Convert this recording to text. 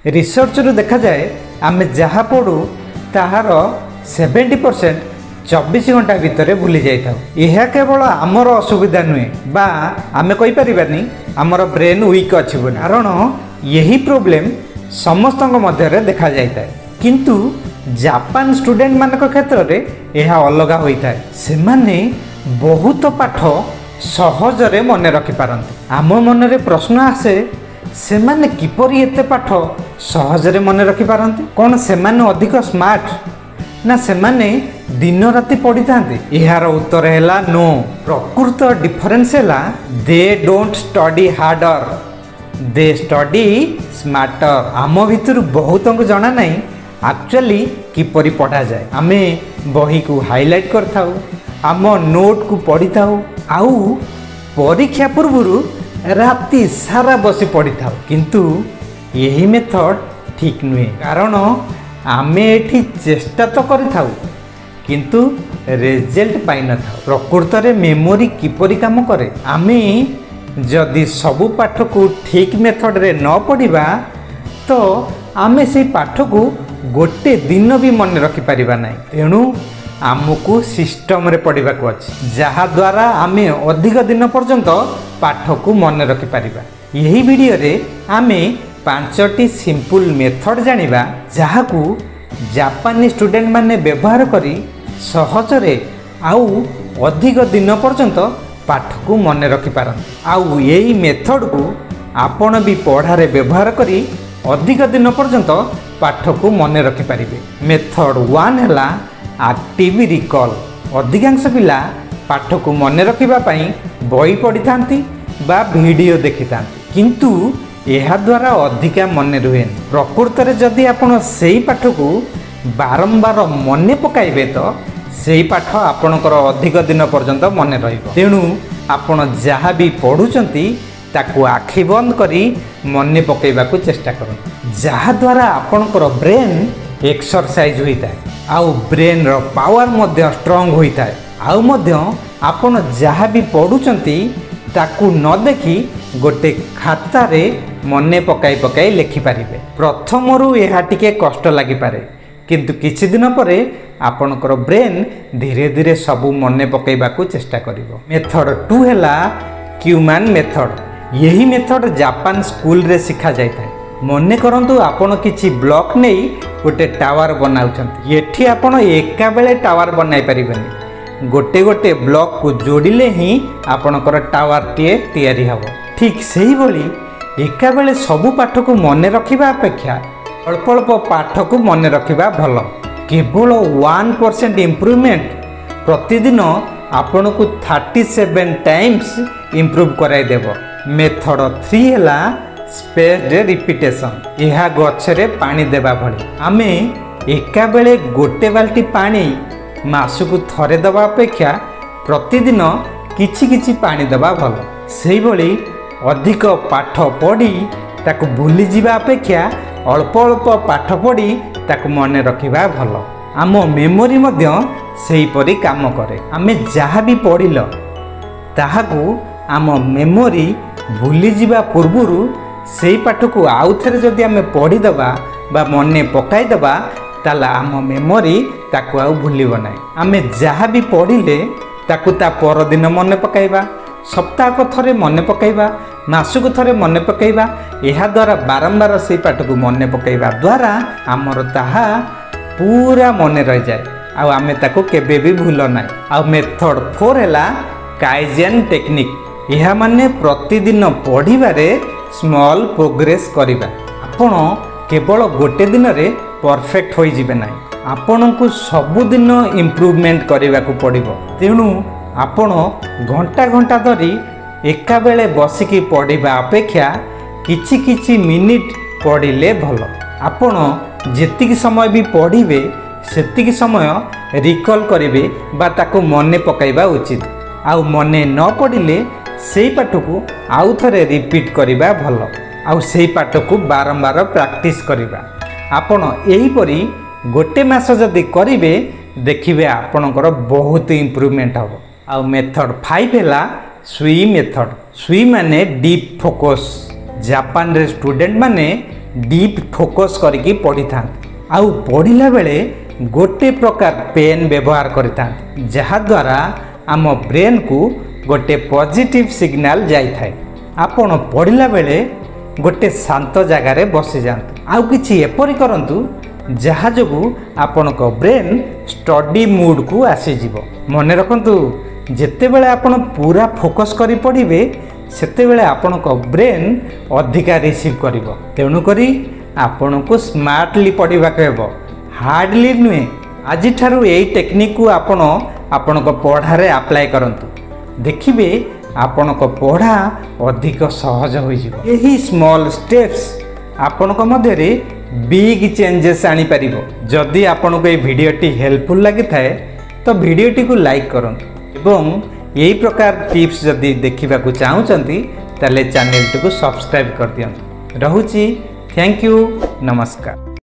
Research रु देखा जाए आम जहाँ पढ़ू ताहार 70% 24 घंटा भितर भूली जाता। यह केवल आमर असुविधा नुहे बा आम कहीपरानी आमर ब्रेन वीक अच्छी बोली, कारण यही प्रोब्लेम समस्त मध्य देखा जाए। किंतु जापान स्टूडेंट मान क्षेत्र में यह अलग होता है। से बहुत पाठ सहजरे मन रखिपारती। आम मन में प्रश्न आसे से माने किपरि एते पाठ सहजरे मन रखिपारती? कौन से माने अधिक स्मार्ट ना से माने दिन राति पढ़ी था? यार उत्तर है नो। प्रकृत डिफरेंस है they don't study harder, they study smarter. आम भितर बहुत को जना नहीं एक्चुअली किपरि पढ़ा जाए। आम बही को हाइलाइट करथाउ, आम नोट को पढ़ी थाउ, आउ परीक्षा पूर्व राति सारा बसी पढ़ी था। किंतु यही मेथड ठीक नुहे, कारण आमे एठी चेष्टा तो करि थाउ किंतु रिजल्ट पाई न था। प्रकृत रे मेमोरी किपरि काम करे? आमे जदि सबु पाठ को ठीक मेथड रे न पढ़िबा तो आमे से पाठ को गोटे दिन भी मन रखि परिबा नाही। तेणु आमको सिस्टम रे पढ़ा को अच्छी, जहा द्वारा आमे अधिक दिन पर्यंत पाठ को मन रखि परिबा। यही वीडियो रे आमे 5टी सिंपल मेथड जानिबा जहा को जापानी स्टूडेंट माने व्यवहार करी सहजरे आउ अधिक दिन पर्यंत पाठ को मन रखि पारन। आउ यही मेथड को आपण भी पढ़ारे व्यवहार करी अधिक दिन पर्यंत पाठ को मन रखि पारिबे। मेथड 1 हैला एक्टिव रिकॉल। अधिकांश पिला पाठ को मन रखिबा पई बही पढ़ी थांती बा वीडियो देखि थांती, किंतु यह द्वारा अधिका मन रुहे। प्रकृत रे जदि आपण सेही पाठ को बारंबार मन पकाइबे तो सेही पाठ आपणकर अधिक दिन पर्यंत मन रहिबो। तेणु आपण जहाँ भी पढ़ुचंती ताकू आखि बंद करी मन पकाइबा को चेष्टा करन, जहा द्वारा आपणकर ब्रेन एक्सरसाइज होता है, आउ ब्रेन रो पावर मध्य स्ट्रॉन्ग होता है। आउ मध्य आपण जहाँ भी पढ़ुचंती ताकू न देखी गोटे खाता रे मने पकाई पकाई लिखि पारिबे। प्रथम रु यह टिके कष्ट लागि पारे, किंतु किछि दिन परे आपणकर ब्रेन धीरे धीरे सबू मने पकाइबा को चेष्टा करिवो। मेथड 2 हैला क्यूमान मेथड। यही मेथड जापान स्कूल रे सिखा जाता है। मने करंतु आपण किछि ब्लॉक नहीं गोटे टावर बनाउछंती, एठी आपण एका बेले टावर बनाई परिबेनी, गोटे गोटे ब्लॉक को जोड़िले ही आपणकर टावर टीए तैयारी हबो। ठीक सही भली एका बेले सबु पाठ को मने रखिबा अपेक्षा अल्प अल्प पाठ को मने रखिबा भल। केवल 1% इम्प्रूवमेंट प्रतिदिन आपण को 37 टाइम्स इम्प्रूव कराई देबो। मेथड 3 हैला स्पेस्ड रिपीटेशन। यह गछरे पानी देबा भली आमे एका बेले गोटे बाल्टी पानी मासुक थरे दबा अपेक्षा प्रतिदिन किछि किछि पानी देबा भल। सेही भली अधिक पाठ पढ़ी ताकू भूली जिबा अपेक्षा अल्प अल्प पाठ पढ़ी ताकू मन रखिबा भल। आम मेमोरी मध्य सेही परी काम करे। आमे जहाँ भी पढ़िल ताहाकू आम मेमोरी भूली जिबा पूर्वरु सेही पाठ को आउ थे जदि आम पढ़ीदबा बा मने पकाईदबा ताला आम मेमोरी ताकू आउ भूलिब ना। आम जहाँ भी पढ़िले ताकू ता परदिन मन पकाइबा, सप्ताह को थरे मन पकाइबा, मासुक थरे मन पकाइबा। यह द्वारा बारंबार से पाठ को मन पकाइबा द्वारा आमर ताहा पूरा मन रह जाए, आउ आमे ताकू केबे भी भूल ना। आउ मेथड 4 हैला काइजेन टेक्निक। यह माने प्रतिदिन पढ़िबारे स्मॉल प्रोग्रेस करिबा। आपण केवल गोटे दिन रे परफेक्ट होई जिबे नाही, आपण को सबुदिन इम्प्रूवमेंट करने को पड़िबो। तेणु आपण घंटा घंटा धरी एका बेले बसिकी पढ़िबा अपेक्षा किछि किछि मिनिट पढ़िले भल। आपण जेतिकी समय भी पढ़िबे सेतिकी समय रिकॉल करिवे बा ताको मने पकाइबा उचित। आउ मने न पढ़िले सेही पाठ को आउ थरे रिपीट करिबा भल। आउ सेही पाठ को बारंबार प्रैक्टिस करिबा। आपण एही परी गोटे मास जदि करिवे देखिबे आपणकर बहुत इम्प्रूवमेंट हबो। आउ मेथड 5 हैला सुई मेथड। सुई माने डीप फोकस। जापान रे स्टूडेंट माने डीप फोकस करके पढ़ी था आउ पढ़ला बेले गोटे प्रकार पेन व्यवहार करता जहा द्वारा आम ब्रेन को गोटे पॉजिटिव सिग्नल जाई थाए। आपण पढ़ला बेले गोटे शांत जगार बसी जातु आउ किछि एपरि करंतु जहा जोगु आपण को ब्रेन स्टडी मूड को आसीजिवो। मने रखंतु जेते बेले आपण पूरा फोकस करी पढ़िबे सेते बेले आपण को ब्रेन अधिका रिसीव करिवो। तेणु करी आपण को स्मार्टली पढ़िबा कहबो, हार्डली नुहे। आज ठारू एई टेक्निक को आपण को पढ़ारे अप्लाई करंतु, देखिबे आपण को पढ़ा अधिक सहज हो जिवो। एही स्मॉल स्टेप्स आपण को मध्य रे बिग चेंजेस आनी परिबो। जदि आपण को ए वीडियोटी हेल्पफुल लागि थाए तो वीडियोटी को लाइक करंतु एवं यही प्रकार टिप्स जदि देखिबा को चाहुचंती ताले चैनल को सब्सक्राइब कर दियंतु। रहूची, थैंक यू, नमस्कार।